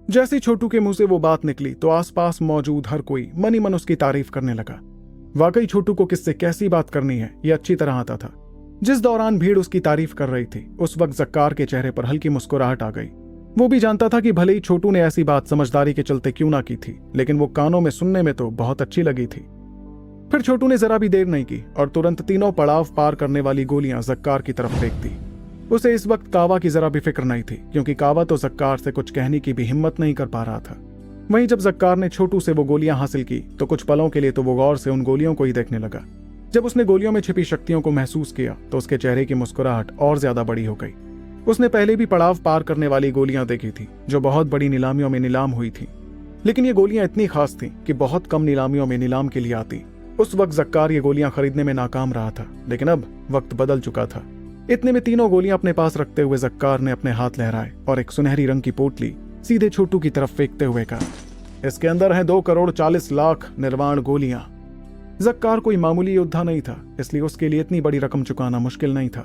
जैसे ही छोटू के मुंह से वो बात निकली तो आसपास मौजूद हर कोई मन ही मन उसकी तारीफ करने लगा। वाकई छोटू को किससे कैसी बात करनी है ये अच्छी तरह आता था। जिस दौरान भीड़ उसकी तारीफ कर रही थी उस वक्त ज़क्कार के चेहरे पर हल्की मुस्कुराहट आ गई। वो भी जानता था कि भले ही छोटू ने ऐसी बात समझदारी के चलते क्यों ना की थी, लेकिन वो कानों में सुनने में तो बहुत अच्छी लगी थी। फिर छोटू ने जरा भी देर नहीं की और तुरंत तीनों पड़ाव पार करने वाली गोलियां ज़क्कार की तरफ फेंक दी। उसे इस वक्त कावा की जरा भी फिक्र नहीं थी, क्योंकि कावा तो ज़क्कार से कुछ कहने की भी हिम्मत नहीं कर पा रहा था। वहीं जब ज़क्कार ने छोटू से वो गोलियां हासिल की तो कुछ पलों के लिए तो वो गौर से उन गोलियों को ही देखने लगा। जब उसने गोलियों में छिपी शक्तियों को महसूस किया तो उसके चेहरे की मुस्कुराहट और ज्यादा बड़ी हो गई। उसने पहले भी पड़ाव पार करने वाली गोलियां देखी थी जो बहुत बड़ी नीलामियों में नीलाम हुई थी, लेकिन ये गोलियां इतनी खास थीं कि बहुत कम नीलामियों में नीलाम के लिए आती। उस वक्त ज़क्कार ये गोलियां खरीदने में नाकाम रहा था, लेकिन अब वक्त बदल चुका था। इतने में तीनों गोलियां अपने पास रखते हुए ज़क्कार ने अपने हाथ लहराए और एक सुनहरी रंग की पोटली सीधे छोटू की तरफ फेंकते हुए कहा, इसके अंदर है 2,40,00,000 निर्वाण गोलियां। ज़क्कार कोई मामूली योद्धा नहीं था, इसलिए उसके लिए इतनी बड़ी रकम चुकाना मुश्किल नहीं था।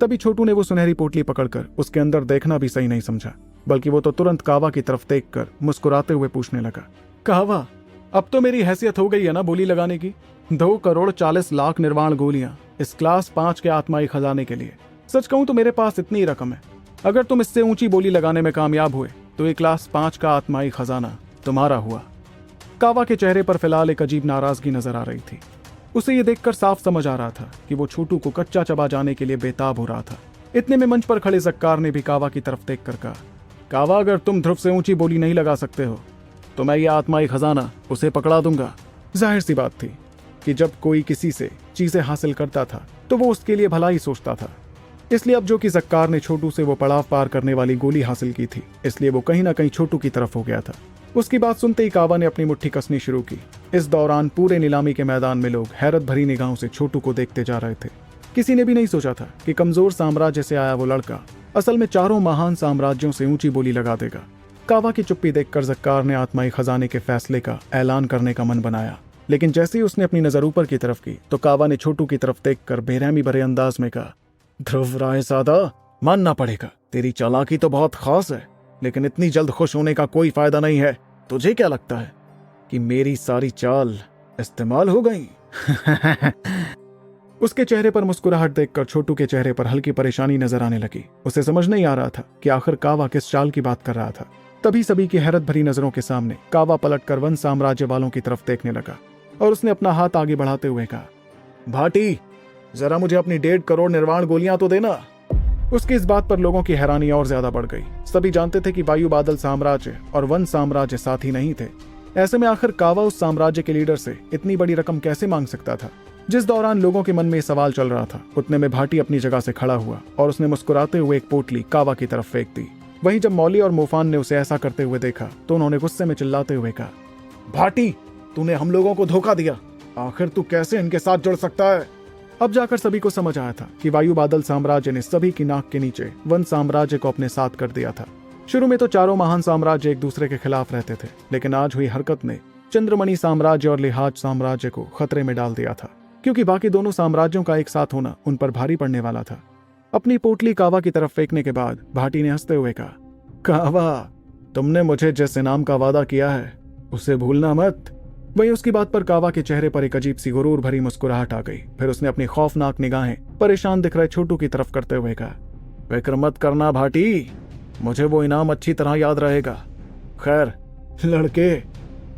तभी छोटू ने वो सुनहरी पोटली पकड़कर उसके अंदर देखना भी सही नहीं समझा, बल्कि वो तो तुरंत कावा की तरफ देखकर मुस्कुराते हुए पूछने लगा, कावा, अब तो मेरी हैसियत हो गई है ना बोली लगाने की। 2,40,00,000 निर्वाण गोलियां इस क्लास 5 के आत्माई खजाने के लिए। सच कहूं तो मेरे पास इतनी रकम है, अगर तुम इससे ऊंची बोली लगाने में कामयाब हुए तो ये क्लास 5 का आत्माई खजाना तुम्हारा हुआ। कावा के चेहरे पर फिलहाल एक अजीब नाराजगी नजर आ रही थी। उसे ये देखकर साफ समझ आ रहा था कि वो छोटू को कच्चा चबा जाने के लिए बेताब हो रहा था। इतने में मंच पर खड़े ज़क्कार ने भी कावा की तरफ देख कर कहा, कावा, अगर तुम ध्रुव से ऊंची बोली नहीं लगा सकते हो तो मैं ये आत्माई खजाना उसे पकड़ा दूंगा। जाहिर सी बात थी कि जब कोई किसी से चीजें हासिल करता था तो वो उसके लिए भला ही सोचता था। इसलिए अब जो कि ज़क्कार ने छोटू से वो पड़ाव पार करने वाली गोली हासिल की थी, इसलिए वो कहीं ना कहीं छोटू की तरफ हो गया था। उसकी बात सुनते ही कावा ने अपनी मुट्ठी कसनी शुरू की। इस दौरान पूरे नीलामी के मैदान में लोग हैरत भरी निगाहों से छोटू को देखते जा रहे थे। किसी ने भी नहीं सोचा था कि कमजोर साम्राज्य से आया वो लड़का असल में चारों महान साम्राज्यों से ऊंची बोली लगा देगा। कावा की चुप्पी देखकर ज़क्कार ने आत्माई खजाने के फैसले का ऐलान करने का मन बनाया, लेकिन जैसे ही उसने अपनी नजर ऊपर की तरफ की तो कावा ने छोटू की तरफ देखकर बेरहमी भरे अंदाज में कहा, ध्रुव रायज़ादा, मानना पड़ेगा तेरी चालाकी तो बहुत खास है, लेकिन इतनी जल्द खुश होने का कोई फायदा नहीं है। तुझे क्या लगता है कि मेरी सारी चाल इस्तेमाल हो गई? उसके चेहरे पर मुस्कुराहट देखकर छोटू के चेहरे पर हल्की परेशानी नजर आने लगी। उसे समझ नहीं आ रहा था कि आखिर कावा किस चाल की बात कर रहा था। तभी सभी की हैरत भरी नजरों के सामने कावा पलटकर वन साम्राज्य वालों की तरफ देखने लगा और उसने अपना हाथ आगे बढ़ाते हुए कहा, भाटी, जरा मुझे अपनी 1.5 करोड़ निर्वाण गोलियां तो देना। उसकी इस बात पर लोगों की हैरानी और ज्यादा बढ़ गई। सभी जानते थे कि वायु बादल साम्राज्य और वन साम्राज्य साथ ही नहीं थे। ऐसे में आखिर कावा उस साम्राज्य के लीडर से इतनी बड़ी रकम कैसे मांग सकता था? जिस दौरान लोगों के मन में सवाल चल रहा था, उतने में भाटी अपनी जगह से खड़ा हुआ और उसने मुस्कुराते हुए एक पोटली कावा की तरफ फेंक दी। वहीं जब मौली और मोफान ने उसे ऐसा करते हुए देखा तो उन्होंने गुस्से में चिल्लाते हुए कहा, भाटी, तूने हम लोगों को धोखा दिया। आखिर तू कैसे इनके साथ जुड़ सकता है? अब जाकर सभी को समझ आया था कि वायु बादल साम्राज्य ने सभी की नाक के नीचे वन साम्राज्य को अपने साथ कर दिया था। शुरू में तो चारों महान साम्राज्य एक दूसरे के खिलाफ रहते थे, लेकिन आज हुई हरकत ने चंद्रमणि साम्राज्य और लिहाज साम्राज्य को खतरे में डाल दिया था, क्योंकि बाकी दोनों साम्राज्यों का एक साथ होना उन पर भारी पड़ने वाला था। अपनी पोटली कावा की तरफ फेंकने के बाद भाटी ने हंसते हुए कहा, कावा, तुमने मुझे जिस इनाम का वादा किया है उसे भूलना मत। वहीं उसकी बात पर कावा के चेहरे पर एक अजीब सी गुरूर भरी मुस्कुराहट आ गई। फिर उसने अपनी खौफनाक निगाहें परेशान दिख रहे छोटू की तरफ करते हुए कहा, फिक्र मत करना भाटी, मुझे वो इनाम अच्छी तरह याद रहेगा। खैर लड़के,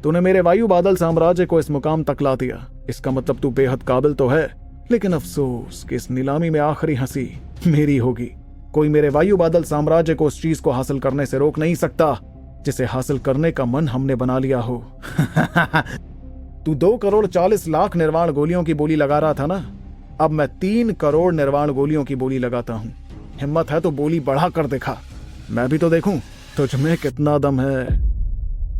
तूने मेरे वायु बादल साम्राज्य को इस मुकाम तक ला दिया, इसका मतलब तू बेहद काबिल तो है, लेकिन अफसोस कि इस नीलामी में आखिरी हंसी मेरी होगी। कोई मेरे वायु बादल साम्राज्य को उस चीज को हासिल करने से रोक नहीं सकता जिसे हासिल करने का मन हमने बना लिया हो। तू 2,40,00,000 निर्वाण गोलियों की बोली लगा रहा था ना, अब मैं 3 करोड़ निर्वाण गोलियों की बोली लगाता हूं। हिम्मत है तो बोली बढ़ा कर दिखा, मैं भी तो देखूं तुझ में कितना दम है।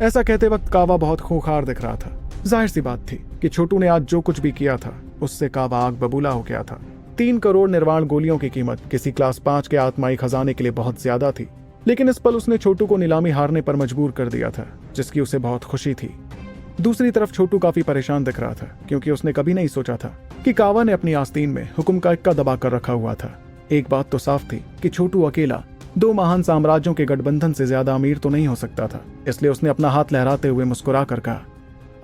ऐसा कहते वक्त कावा बहुत खूंखार दिख रहा था। जाहिर सी बात थी कि छोटू ने आज जो कुछ भी किया था उससे कावा आग बबूला हो गया था। 3 करोड़ निर्वाण गोलियों की कीमत किसी क्लास 5 के आत्माई खजाने के लिए बहुत ज्यादा थी, लेकिन इस पल उसने छोटू को नीलामी हारने पर मजबूर कर दिया था, जिसकी उसे बहुत खुशी थी। दूसरी तरफ छोटू काफी परेशान दिख रहा था, क्योंकि उसने कभी नहीं सोचा था कि कावा ने अपनी आस्तीन में हुक्म का इक्का दबा कर रखा हुआ था। एक बात तो साफ थी कि छोटू अकेला दो महान साम्राज्यों के गठबंधन से ज्यादा अमीर तो नहीं हो सकता था, इसलिए उसने अपना हाथ लहराते हुए मुस्कुरा कर कहा,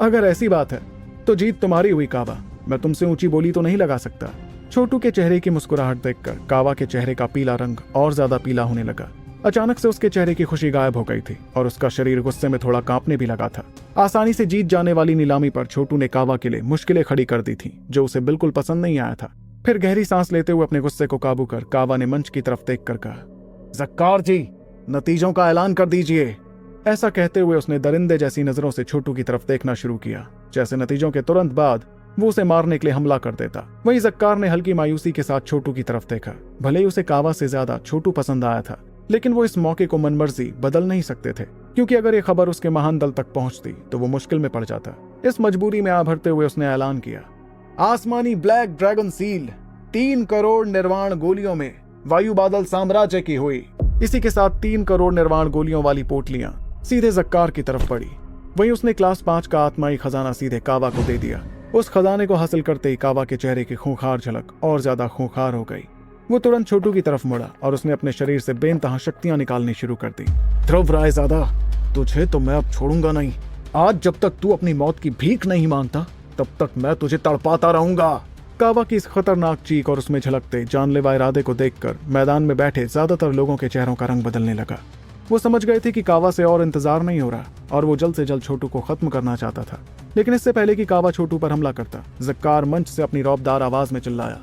अगर ऐसी बात है तो जीत तुम्हारी हुई कावा, मैं तुमसे ऊंची बोली तो नहीं लगा सकता। छोटू के चेहरे की मुस्कुराहट देखकर कावा के चेहरे का पीला रंग और ज्यादा पीला होने लगा। अचानक से उसके चेहरे की खुशी गायब हो गई थी और उसका शरीर गुस्से में थोड़ा कांपने भी लगा था। आसानी से जीत जाने वाली नीलामी पर छोटू ने कावा के लिए मुश्किलें खड़ी कर दी थी, जो उसे बिल्कुल पसंद नहीं आया था। फिर गहरी सांस लेते हुए अपने गुस्से को काबू कर कावा ने मंच की तरफ देख कर कहा, ज़क्कार जी, नतीजों का ऐलान कर दीजिए। ऐसा कहते हुए उसने दरिंदे जैसी नजरों से छोटू की तरफ देखना शुरू किया, जैसे नतीजों के तुरंत बाद वो उसे मारने के लिए हमला कर देता। वहीं ज़क्कार ने हल्की मायूसी के साथ छोटू की तरफ देखा। भले ही उसे कावा से ज्यादा छोटू पसंद आया था, लेकिन वो इस मौके को मनमर्जी बदल नहीं सकते थे, क्योंकि अगर ये खबर उसके महान दल तक पहुंचती तो वो मुश्किल में पड़ जाता। इस मजबूरी में आ भरते हुए उसने ऐलान किया, आसमानी ब्लैक ड्रैगन सील 3 करोड़ निर्वाण गोलियों में वायु बादल साम्राज्य की हुई। इसी के साथ 3 करोड़ निर्वाण गोलियों वाली पोटलियां सीधे ज़क्कार की तरफ पड़ी। वहीं उसने क्लास 5 का आत्माई खजाना सीधे कावा को दे दिया। उस खजाने को हासिल करते ही कावा के चेहरे की खूंखार झलक और ज्यादा खूंखार हो गई। वो तुरंत छोटू की तरफ मुड़ा और उसने अपने शरीर से बेनतहा शक्तियां निकालनी शुरू कर दी। ध्रुव रायज़ादा, तुझे तो मैं अब छोड़ूंगा नहीं। आज जब तक तू अपनी मौत की भीख नहीं मांगता, तब तक मैं तुझे तड़पाता रहूंगा। कावा की इस खतरनाक चीख और उसमें झलकते जानलेवा इरादे को देखकर मैदान में बैठे ज्यादातर लोगों के चेहरों का रंग बदलने लगा। वो समझ गए थे कि कावा से और इंतजार नहीं हो रहा और वो जल्द से जल्द छोटू को खत्म करना चाहता था। लेकिन इससे पहले कि कावा छोटू पर हमला करता, ज़क्कार मंच से अपनी रौबदार आवाज में चिल्लाया,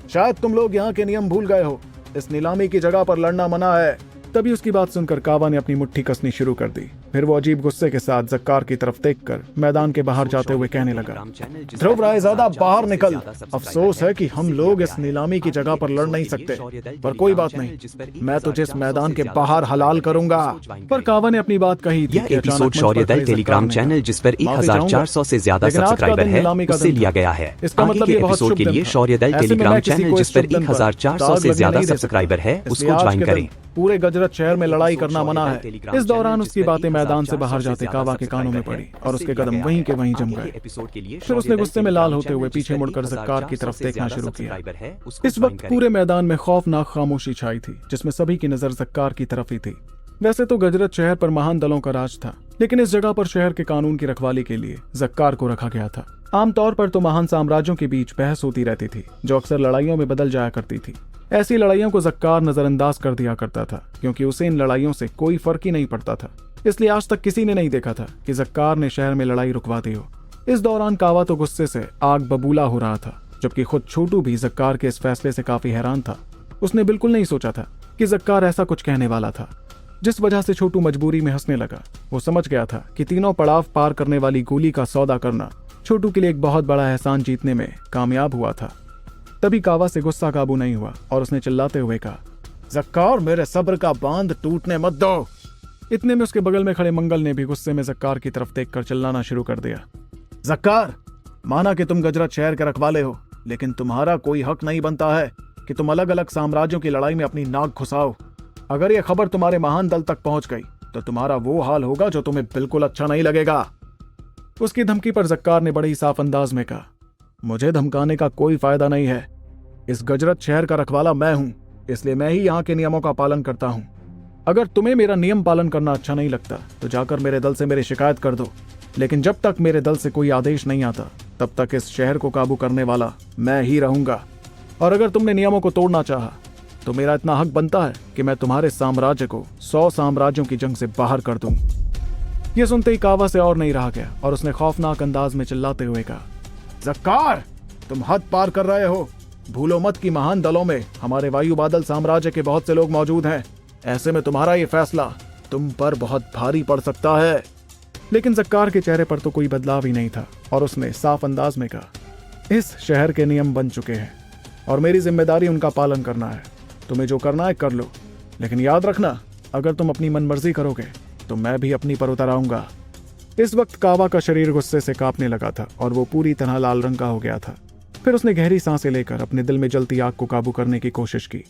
शायद तुम लोग यहाँ के नियम भूल गए हो, इस नीलामी की जगह पर लड़ना मना है। तभी उसकी बात सुनकर कावा ने अपनी मुट्ठी कसनी शुरू कर दी। फिर वो अजीब गुस्से के साथ ज़क्कार की तरफ देखकर मैदान के बाहर जाते हुए कहने लगा, ध्रुव रायज़ादा, बाहर निकल। अफसोस है कि हम लोग इस नीलामी की जगह पर लड़ नहीं सकते, पर कोई बात नहीं, मैं तुझे इस मैदान के बाहर हलाल करूंगा। पर कावा ने अपनी बात कही थी। यह एपिसोड शौर्य दल टेलीग्राम चैनल, जिस पर 1400 से ज्यादा सब्सक्राइबर है, उससे लिया गया है। इसका मतलब ये एपिसोड के लिए शौर्य दल टेलीग्राम चैनल, जिस पर 1400 से ज्यादा सब्सक्राइबर है, उसको ज्वाइन करें। पूरे गजरत शहर में लड़ाई करना मना है। इस दौरान उसकी बातें मैदान से बाहर जाते कावा के कानों में पड़ी और उसके कदम वहीं के वहीं जम गए। फिर उसने गुस्से में लाल होते हुए पीछे मुड़कर ज़क्कार की तरफ देखना शुरू किया। इस वक्त पूरे मैदान में खौफनाक खामोशी छाई थी, जिसमें सभी की नजर ज़क्कार की तरफ ही थी। वैसे तो गजरत शहर पर महान दलों का राज था, लेकिन इस जगह पर शहर के कानून की रखवाली के लिए ज़क्कार को रखा गया था। आमतौर पर तो महान साम्राज्यों के बीच बहस होती रहती थी, जो अक्सर लड़ाइयों में बदल जाया करती थी। ऐसी लड़ाइयों को ज़क्कार नजरअंदाज कर दिया करता था, क्योंकि उसे इन लड़ाइयों से कोई फर्क ही नहीं पड़ता था। इसलिए आज तक किसी ने नहीं देखा था कि ज़क्कार ने शहर में लड़ाई रुकवा दी हो। इस दौरान कावा तो गुस्से से आग बबूला हो रहा था, जबकि खुद छोटू भी ज़क्कार के इस फैसले से काफी हैरान था। उसने बिल्कुल नहीं सोचा था कि ज़क्कार ऐसा कुछ कहने वाला था, जिस वजह से छोटू मजबूरी में हंसने लगा। वो समझ गया था कि तीनों पड़ाव पार करने वाली गोली का सौदा करना छोटू के लिए एक बहुत बड़ा एहसान जीतने में कामयाब हुआ था। तभी कावा से गुस्सा काबू नहीं हुआ और उसने चिल्लाते हुए कहा, ज़क्कार, मेरे सब्र का बांध टूटने मत दो। इतने में उसके बगल में खड़े मंगल ने भी गुस्से में ज़क्कार की तरफ देखकर चिल्लाना शुरू कर दिया, ज़क्कार, माना कि तुम गजरत शहर के रखवाले हो, लेकिन तुम्हारा कोई हक नहीं बनता है कि तुम अलग अलग साम्राज्यों की लड़ाई में अपनी नाक घुसाओ। अगर यह खबर तुम्हारे महान दल तक पहुंच गई तो तुम्हारा वो हाल होगा जो तुम्हें बिल्कुल अच्छा नहीं लगेगा। उसकी धमकी पर ज़क्कार ने बड़े ही साफ अंदाज में कहा, मुझे धमकाने का कोई फायदा नहीं है। इस गजरत शहर का रखवाला मैं हूं, इसलिए मैं ही यहाँ के नियमों का पालन करता हूं। अगर तुम्हें मेरा नियम पालन करना अच्छा नहीं लगता तो जाकर मेरे दल से मेरी शिकायत कर दो, लेकिन जब तक मेरे दल से कोई आदेश नहीं आता तब तक इस शहर को काबू करने वाला मैं ही रहूंगा। और अगर तुमने नियमों को तोड़ना चाहा तो मेरा इतना हक बनता है कि मैं तुम्हारे साम्राज्य को 100 साम्राज्यों की जंग से बाहर कर दूं। यह सुनते ही कावा से और नहीं रहा गया और उसने खौफनाक अंदाज में चिल्लाते हुए कहा, ज़क्कार, तुम हद पार कर रहे हो। भूलो मत कि महान दलों में हमारे वायु बादल साम्राज्य के बहुत से लोग मौजूद हैं। ऐसे में तुम्हारा ये फैसला तुम पर बहुत भारी पड़ सकता है। लेकिन ज़क्कार के चेहरे पर तो कोई बदलाव ही नहीं था और उसने साफ अंदाज में कहा, इस शहर के नियम बन चुके हैं और मेरी जिम्मेदारी उनका पालन करना है। तुम्हें जो करना है कर लो, लेकिन याद रखना, अगर तुम अपनी मनमर्जी करोगे तो मैं भी अपनी पर उतर आऊंगा। इस वक्त कावा का शरीर गुस्से से कांपने लगा था और वो पूरी तरह लाल रंग का हो गया था। फिर उसने गहरी सांसें लेकर अपने दिल में जलती आग को काबू करने की कोशिश की।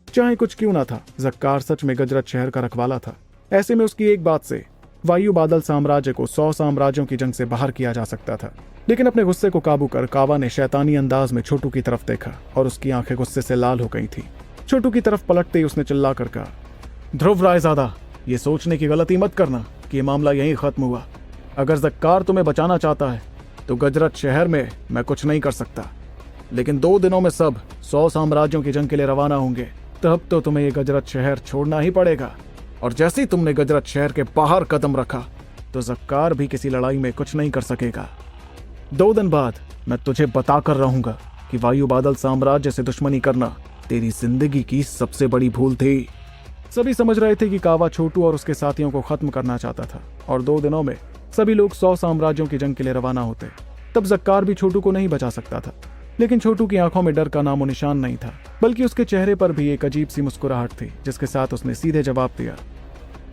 चाहे कुछ क्यों ना था, ज़क्कार सच में गजरत शहर का रखवाला था। ऐसे में उसकी एक बात से वायु बादल साम्राज्य को 100 साम्राज्यों की जंग से बाहर किया जा सकता था। लेकिन अपने गुस्से को काबू कर कावा ने शैतानी अंदाज में छोटू की तरफ देखा और उसकी आंखें गुस्से से लाल हो गई थी। छोटू की तरफ पलटते ही उसने चिल्ला कर कहा, ध्रुव रायजादा, ये सोचने की गलती मत करना कि ये मामला यहीं खत्म हुआ। अगर ज़क्कार तुम्हें बचाना चाहता है तो गजरत शहर में मैं कुछ नहीं कर सकता, लेकिन 2 दिनों में सब 100 साम्राज्यों की जंग के लिए रवाना होंगे। तब तो तुम्हें ये गजरत शहर छोड़ना ही पड़ेगा, और जैसे ही तुमने गजरत शहर के बाहर कदम रखा तो ज़क्कार भी किसी लड़ाई में कुछ नहीं कर सकेगा। 2 दिन बाद मैं तुझे बताकर रहूंगा कि वायु बादल साम्राज्य से दुश्मनी करना तेरी जिंदगी की सबसे बड़ी भूल थी। सभी समझ रहे थे कि कावा छोटू और उसके साथियों को खत्म करना चाहता था, और 2 दिनों में सभी लोग 100 साम्राज्यों की जंग के लिए रवाना होते। तब ज़क्कार भी छोटू को नहीं बचा सकता था, लेकिन छोटू की आंखों में डर का नामो निशान नहीं था, बल्कि उसके चेहरे पर भी एक अजीब सी मुस्कुराहट थी, जिसके साथ उसने सीधे जवाब दिया,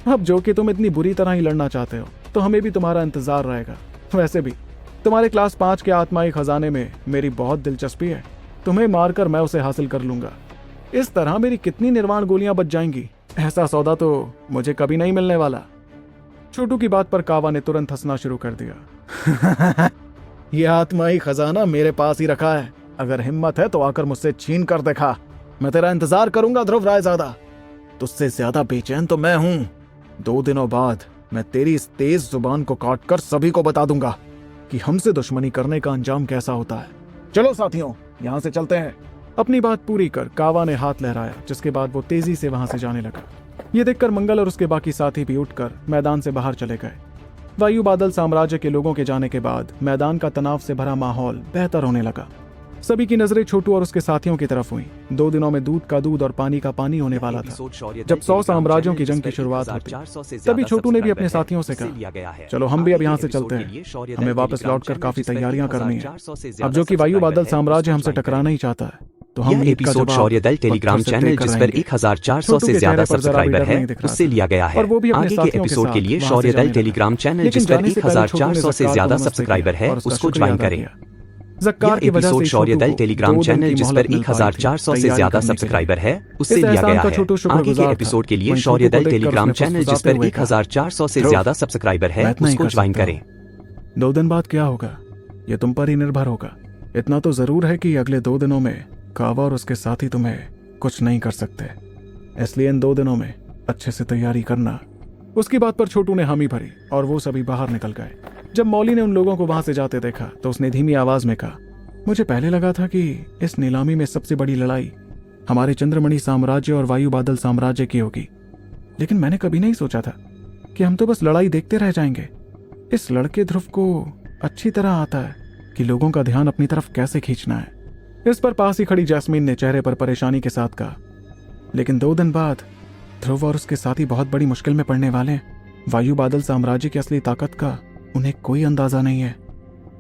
अब जो कि तुम इतनी बुरी तरह ही लड़ना चाहते हो तो हमें भी तुम्हारा इंतजार रहेगा। वैसे भी तुम्हारे क्लास 5 के आत्माई खजाने में मेरी बहुत दिलचस्पी है, तुम्हें मारकर मैं उसे हासिल कर लूंगा। इस तरह मेरी कितनी निर्वाण गोलियां बच जाएंगी, ऐसा सौदा तो मुझे कभी नहीं मिलने वाला। छोटू की बात पर कावा ने तुरंत हंसना शुरू कर दिया। यह आत्माई खजाना मेरे पास ही रखा है, अगर हिम्मत है तो आकर मुझसे छीन कर दिखा। मैं तेरा इंतजार करूंगा ध्रुव रायजादा। तुझसे ज्यादा बेचैन तो मैं हूं। 2 दिनों बाद मैं तेरी इस तेज जुबान को काट कर सभी को बता दूंगा कि हमसे दुश्मनी करने का अंजाम कैसा होता है। चलो साथियों, यहां से चलते हैं। अपनी बात पूरी कर कावा ने हाथ लहराया, जिसके बाद वो तेजी से वहां से जाने लगा। ये देखकर मंगल और उसके बाकी साथी भी उठकर मैदान से बाहर चले गए। वायु बादल साम्राज्य के लोगों के जाने के बाद मैदान का तनाव से भरा माहौल बेहतर होने लगा। सभी की नजरें छोटू और उसके साथियों की तरफ हुई। 2 दिनों में दूध का दूध और पानी का पानी होने वाला था। जब 100 साम्राज्यों की जंग की शुरुआत होती, तभी छोटू ने भी अपने साथियों से कहा, चलो हम भी अब यहाँ से चलते हैं, हमें वापस लौटकर काफी तैयारियां करनी है। अब जो कि वायु बादल साम्राज्य हमसे टकराना ही चाहता है, तो हम यह एपिसोड शौर्य दल टेलीग्राम चैनल जिस पर 1400 से ज्यादा सब्सक्राइबर है उससे लिया गया है। आगे के एपिसोड के लिए शौर्य दल टेलीग्राम चैनल जिस पर 1400 से ज्यादा सब्सक्राइबर है उसको ज्वाइन करें। ज़क्कार की वजह से शौर्य दल टेलीग्राम चैनल जिस पर 1400 से ज्यादा सब्सक्राइबर है उससे लिया गया है। आगे के एपिसोड के लिए शौर्य दल टेलीग्राम चैनल जिस पर 1400 से ज्यादा सब्सक्राइबर है उसको ज्वाइन करें। 2 दिन बाद क्या होगा ये तुम पर ही निर्भर होगा। इतना तो जरूर है कि अगले 2 दिनों में कावा और उसके साथी तुम्हें कुछ नहीं कर सकते, इसलिए इन 2 दिनों में अच्छे से तैयारी करना। उसकी बात पर छोटू ने हामी भरी और वो सभी बाहर निकल गए। जब मौली ने उन लोगों को वहां से जाते देखा तो उसने धीमी आवाज में कहा, मुझे पहले लगा था कि इस नीलामी में सबसे बड़ी लड़ाई हमारे चंद्रमणि साम्राज्य और वायु बादल साम्राज्य की होगी, लेकिन मैंने कभी नहीं सोचा था कि हम तो बस लड़ाई देखते रह जाएंगे। इस लड़के ध्रुव को अच्छी तरह आता है कि लोगों का ध्यान अपनी तरफ कैसे खींचना है। इस पर पास ही खड़ी जैस्मीन ने चेहरे पर परेशानी के साथ कहा, लेकिन 2 दिन बाद ध्रुव और उसके साथी बहुत बड़ी मुश्किल में पड़ने वाले हैं। वायु बादल साम्राज्य की असली ताकत का उन्हें कोई अंदाजा नहीं है।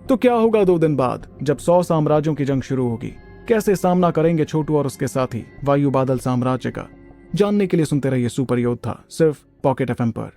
तो क्या होगा 2 दिन बाद जब 100 साम्राज्यों की जंग शुरू होगी? कैसे सामना करेंगे छोटू और उसके साथी वायु बादल साम्राज्य का? जानने के लिए सुनते रहिए सुपर योद्धा सिर्फ पॉकेट FM पर।